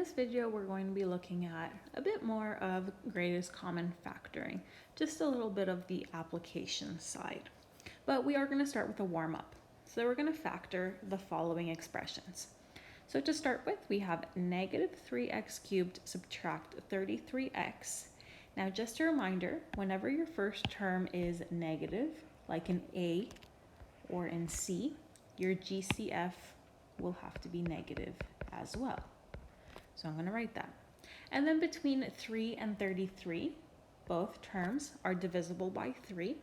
this video, we're going to be looking at a bit more of greatest common factoring, just a little bit of the application side. But we are going to start with a warm-up. So we're going to factor the following expressions. So to start with, we have negative 3x cubed subtract 33x. Now just a reminder, whenever your first term is negative, like in A or in C, your GCF will have to be negative as well. So I'm going to write that. And then between 3 and 33, both terms are divisible by 3.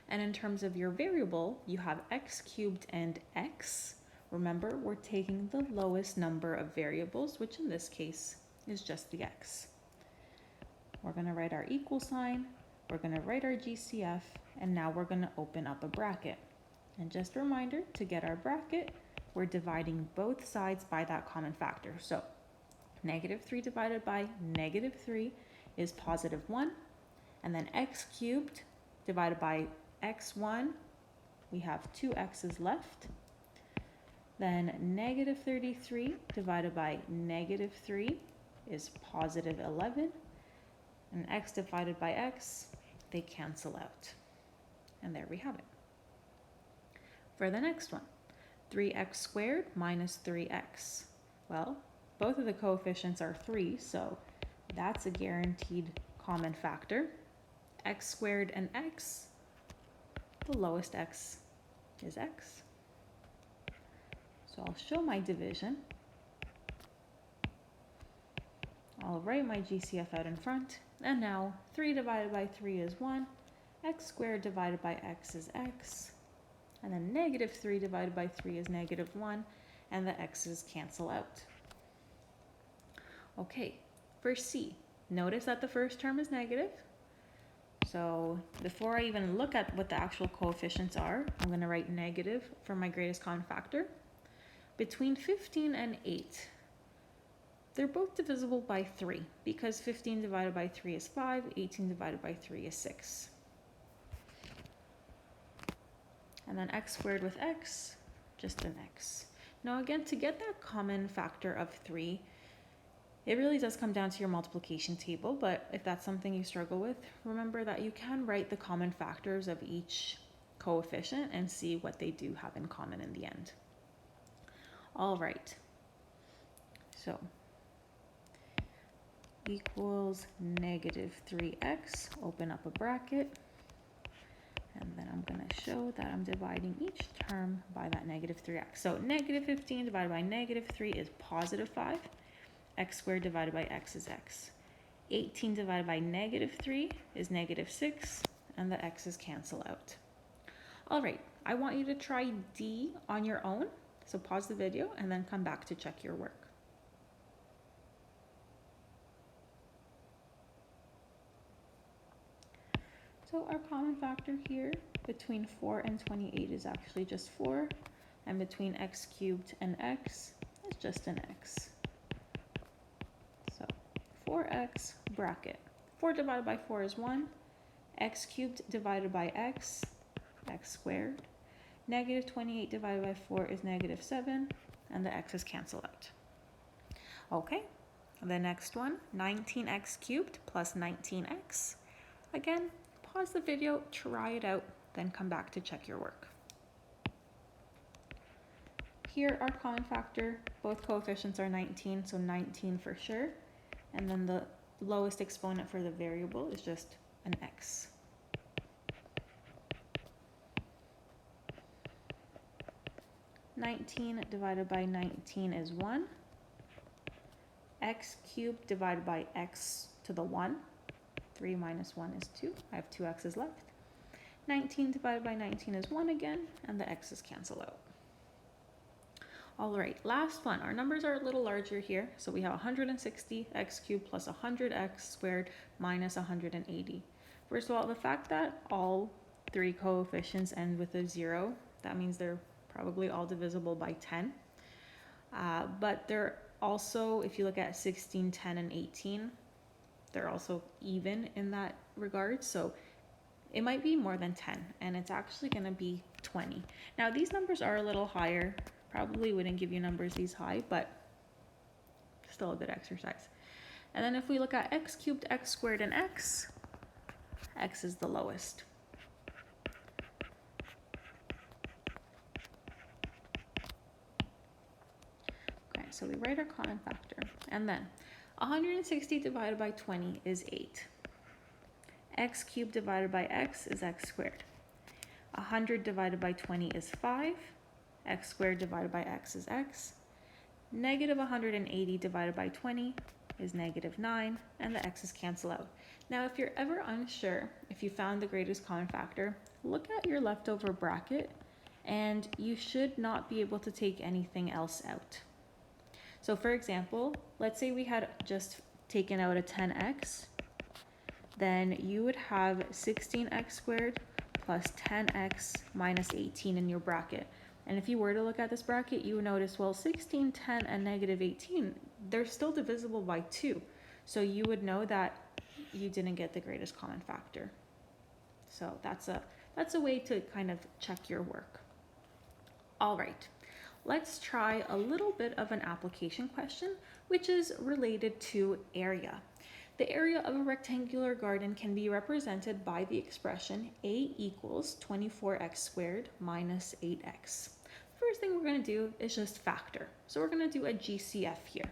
And in terms of your variable, you have x cubed and x. Remember, we're taking the lowest number of variables, which in this case is just the x. We're going to write our equal sign, we're going to write our GCF, and now we're going to open up a bracket. And just a reminder, to get our bracket, we're dividing both sides by that common factor. So negative 3 divided by negative 3 is positive 1. And then x cubed divided by x1, we have 2 x's left. Then negative 33 divided by negative 3 is positive 11. And x divided by x, they cancel out. And there we have it. For the next one, 3x squared minus 3x. Well, both of the coefficients are 3, so that's a guaranteed common factor. X squared and x, the lowest x is x. So I'll show my division. I'll write my GCF out in front, and now 3 divided by 3 is 1, x squared divided by x is x, and then negative 3 divided by 3 is negative 1, and the x's cancel out. Okay, for C, notice that the first term is negative. So before I even look at what the actual coefficients are, I'm going to write negative for my greatest common factor. Between 15 and 8, they're both divisible by 3 because 15 divided by 3 is 5, 18 divided by 3 is 6. And then x squared with x, just an x. Now again, to get that common factor of 3, it really does come down to your multiplication table, but if that's something you struggle with, remember that you can write the common factors of each coefficient and see what they do have in common in the end. All right, so equals negative 3x, open up a bracket, and then I'm going to show that I'm dividing each term by that negative 3x. So negative 15 divided by negative 3 is positive 5. X squared divided by x is x. 18 divided by negative 3 is negative 6, and the x's cancel out. All right, I want you to try D on your own. So pause the video and then come back to check your work. So our common factor here between 4 and 28 is actually just 4, and between x cubed and x is just an x. So 4x bracket. 4 divided by 4 is 1. X cubed divided by x, x squared. Negative 28 divided by 4 is negative 7, and the x's cancel out. Okay, the next one, 19x cubed plus 19x. Again, pause the video, try it out, then come back to check your work. Here, our common factor, both coefficients are 19, so 19 for sure. And then the lowest exponent for the variable is just an x. (19) divided by 19 is 1. X cubed divided by x to the 1. 3 minus 1 is 2. I have 2 x's left. 19 divided by 19 is 1 again, and the x's cancel out. All right, last one. Our numbers are a little larger here. So we have 160 x cubed plus 100x squared minus 180. First of all, the fact that all three coefficients end with a 0, that means they're probably all divisible by 10. But they're also, if you look at 16, 10, and 18, they're also even in that regard. So it might be more than 10, and it's actually going to be 20. Now, these numbers are a little higher. Probably wouldn't give you numbers these high, but still a good exercise. And then if we look at x cubed, x squared, and x is the lowest. Okay, so we write our common factor. And then 160 divided by 20 is 8. X cubed divided by x is x squared. 100 divided by 20 is 5. X squared divided by x is x. Negative 180 divided by 20 is negative 9, and the x's cancel out. Now, if you're ever unsure if you found the greatest common factor, look at your leftover bracket, and you should not be able to take anything else out. So for example, let's say we had just taken out a 10x, then you would have 16x squared plus 10x minus 18 in your bracket. And if you were to look at this bracket, you would notice, well, 16, 10, and negative 18, they're still divisible by 2. So you would know that you didn't get the greatest common factor. So that's a way to kind of check your work. All right, let's try a little bit of an application question, which is related to area. The area of a rectangular garden can be represented by the expression a equals 24x squared minus 8x. First thing we're going to do is just factor. So we're going to do a GCF here.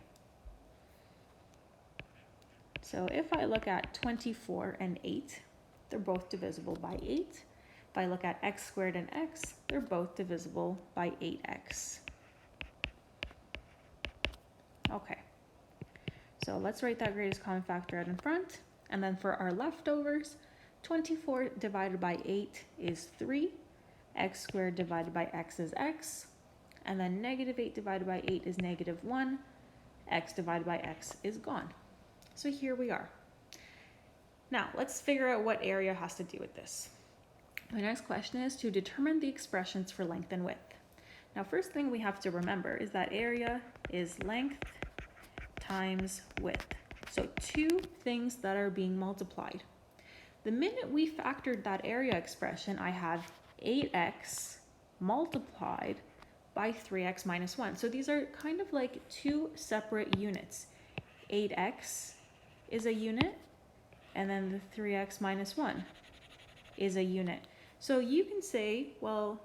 So if I look at 24 and 8, they're both divisible by 8. If I look at x squared and x, they're both divisible by 8x. Okay. So let's write that greatest common factor out in front. And then for our leftovers, 24 divided by 8 is 3. X squared divided by x is x. And then negative 8 divided by 8 is negative 1. X divided by x is gone. So here we are. Now let's figure out what area has to do with this. My next question is to determine the expressions for length and width. Now first thing we have to remember is that area is length times width. So two things that are being multiplied. The minute we factored that area expression, I have 8x multiplied by 3x minus 1. So these are kind of like two separate units. 8x is a unit, and then the 3x minus 1 is a unit. So you can say, well,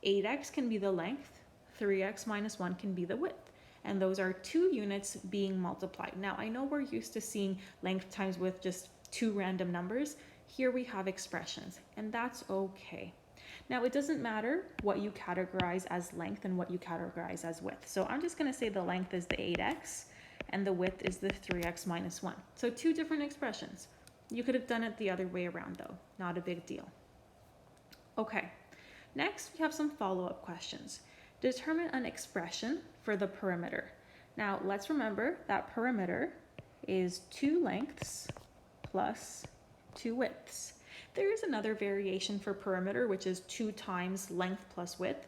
8x can be the length, 3x minus 1 can be the width. And those are two units being multiplied. Now, I know we're used to seeing length times width, just two random numbers. Here we have expressions, and that's okay. Now, it doesn't matter what you categorize as length and what you categorize as width. So I'm just going to say the length is the 8x, and the width is the 3x minus 1. So two different expressions. You could have done it the other way around, though. Not a big deal. Okay, next we have some follow-up questions. Determine an expression for the perimeter. Now let's remember that perimeter is 2 lengths plus 2 widths. There is another variation for perimeter, which is 2 times length plus width,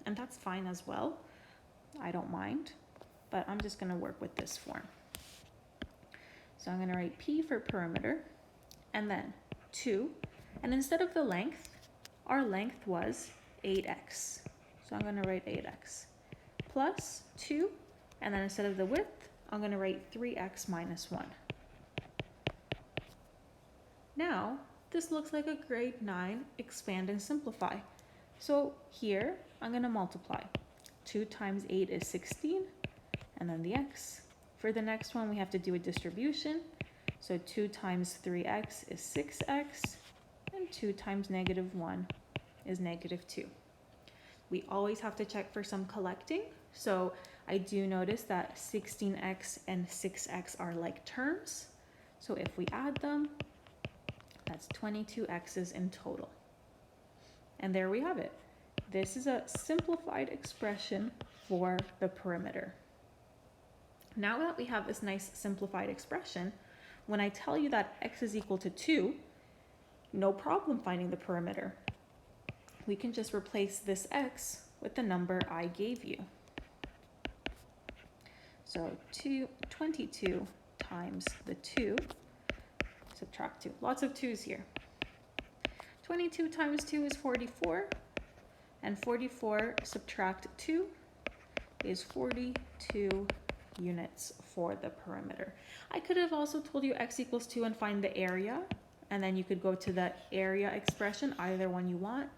and that's fine as well. I don't mind, but I'm just going to work with this form. So I'm going to write P for perimeter, and then 2, and instead of the length, our length was 8x. So I'm going to write 8x plus 2, and then instead of the width, I'm going to write 3x minus 1. Now, this looks like a grade 9 expand and simplify. So here, I'm going to multiply. 2 times 8 is 16, and then the x. For the next one, we have to do a distribution. So 2 times 3x is 6x, and 2 times negative 1 is negative 2. We always have to check for some collecting. So I do notice that 16x and 6x are like terms. So if we add them, that's 22 x's in total. And there we have it. This is a simplified expression for the perimeter. Now that we have this nice simplified expression, when I tell you that x is equal to 2, no problem finding the perimeter. We can just replace this x with the number I gave you. So 22 times the 2, subtract 2. Lots of 2's here. 22 times 2 is 44, and 44 subtract 2 is 42 units for the perimeter. I could have also told you x equals 2 and find the area, and then you could go to the area expression, either one you want.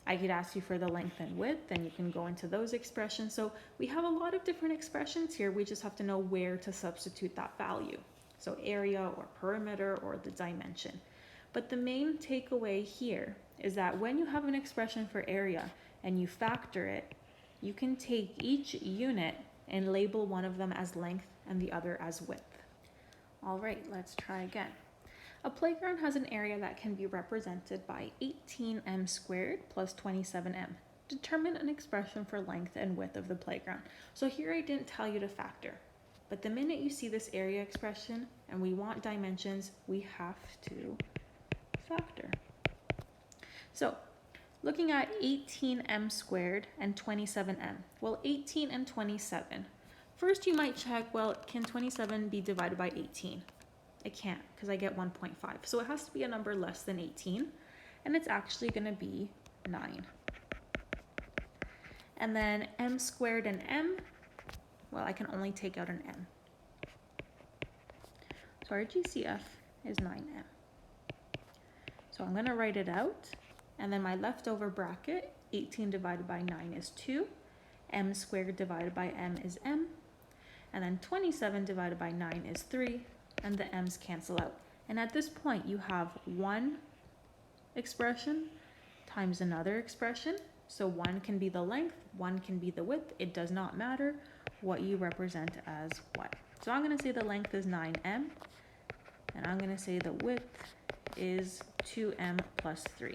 I could ask you for the length and width, and you can go into those expressions. So we have a lot of different expressions here. We just have to know where to substitute that value. So area or perimeter or the dimension. But the main takeaway here is that when you have an expression for area and you factor it, you can take each unit and label one of them as length and the other as width. All right, let's try again. A playground has an area that can be represented by 18m squared plus 27m. Determine an expression for length and width of the playground. So here I didn't tell you to factor, but the minute you see this area expression and we want dimensions, we have to factor. So looking at 18m squared and 27m. Well, 18 and 27. First you might check, well, can 27 be divided by 18? It can't, because I get 1.5. So it has to be a number less than 18, and it's actually going to be 9. And then m squared and m, well, I can only take out an m. So our GCF is 9m. So I'm going to write it out, and then my leftover bracket, 18 divided by 9 is 2, m squared divided by m is m, and then 27 divided by 9 is 3, and the m's cancel out. And at this point, you have one expression times another expression. So one can be the length, one can be the width. It does not matter what you represent as what. So I'm going to say the length is 9m, and I'm going to say the width is 2m plus 3.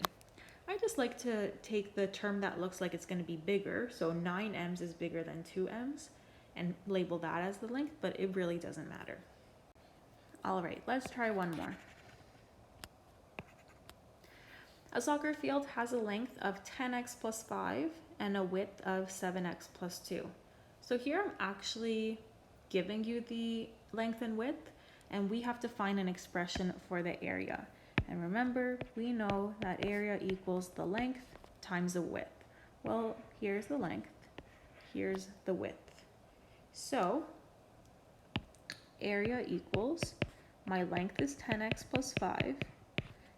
I just like to take the term that looks like it's going to be bigger, so 9m's is bigger than 2m's, and label that as the length, but it really doesn't matter. All right, let's try one more. A soccer field has a length of 10x plus 5 and a width of 7x plus 2. So here I'm actually giving you the length and width, and we have to find an expression for the area. And remember, we know that area equals the length times the width. Well, here's the length, here's the width. So area equals, my length is 10x plus 5,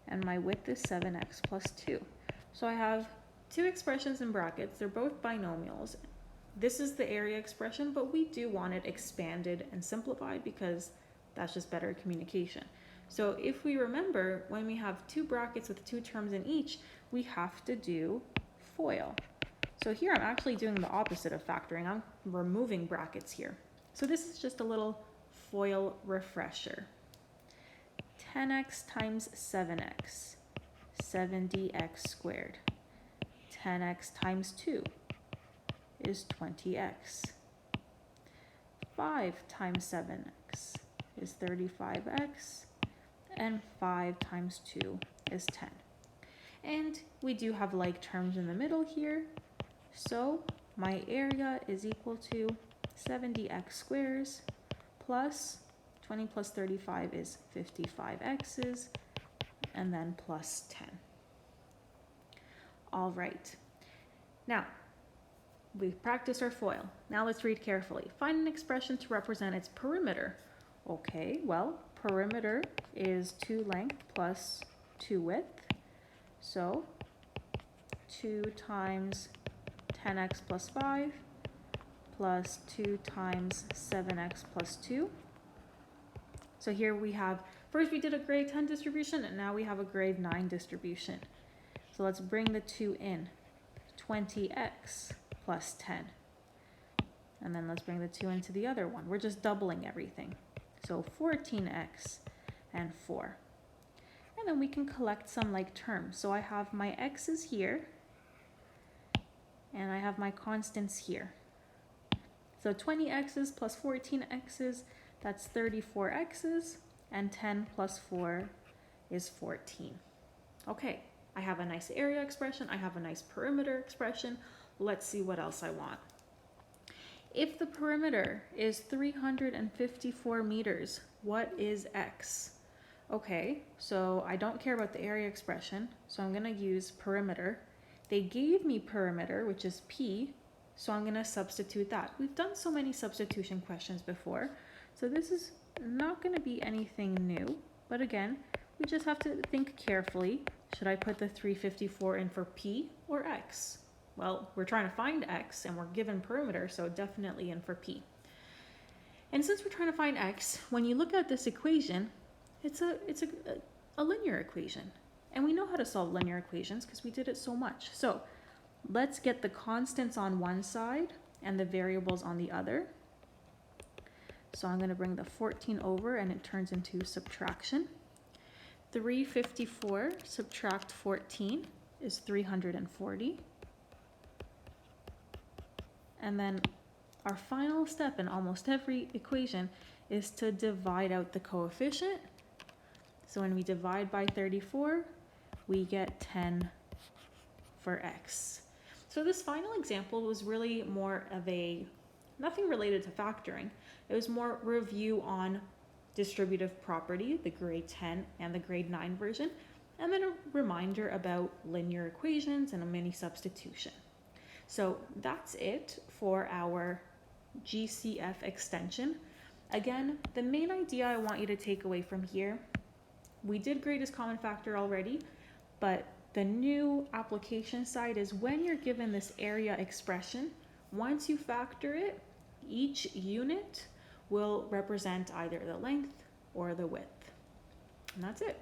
and my width is 7x plus 2. So I have two expressions in brackets. They're both binomials. This is the area expression, but we do want it expanded and simplified because that's just better communication. So if we remember, when we have two brackets with two terms in each, we have to do FOIL. So here I'm actually doing the opposite of factoring. I'm removing brackets here. So this is just a little FOIL refresher. 10x times 7x, 70x squared. 10x times 2 is 20x. 5 times 7x is 35x. And 5 times 2 is 10. And we do have like terms in the middle here. So my area is equal to 70x squares plus 20 plus 35 is 55x's, and then plus 10. All right. Now, we've practiced our FOIL. Now let's read carefully. Find an expression to represent its perimeter. Okay, well, perimeter is 2 length plus 2 width. So 2 times 10x plus 5 plus 2 times 7x plus 2. So here we have, first we did a grade 10 distribution, and now we have a grade 9 distribution. So let's bring the 2 in. 20x plus 10. And then let's bring the 2 into the other one. We're just doubling everything. So 14x and 4. And then we can collect some like terms. So I have my x's here, and I have my constants here. So 20x's plus 14x's, that's 34x's, and 10 plus 4 is 14. Okay, I have a nice area expression, I have a nice perimeter expression. Let's see what else I want. If the perimeter is 354 meters, what is x? Okay, so I don't care about the area expression, so I'm going to use perimeter. They gave me perimeter, which is p, So I'm going to substitute that. We've done so many substitution questions before, so this is not going to be anything new. But again, we just have to think carefully. Should I put the 354 in for P or X? Well, we're trying to find X and we're given perimeter, so definitely in for P. And since we're trying to find X, when you look at this equation, it's a linear equation. And we know how to solve linear equations because we did it so much. So let's get the constants on one side and the variables on the other. So I'm going to bring the 14 over and it turns into subtraction. 354 subtract 14 is 340. And then our final step in almost every equation is to divide out the coefficient. So when we divide by 34, we get 10 for X. So this final example was really more of nothing related to factoring. It was more review on distributive property, the grade 10 and the grade 9 version, and then a reminder about linear equations and a mini substitution. So that's it for our GCF extension. Again, the main idea I want you to take away from here, we did greatest common factor already, but the new application side is when you're given this area expression, once you factor it, each unit will represent either the length or the width. And that's it.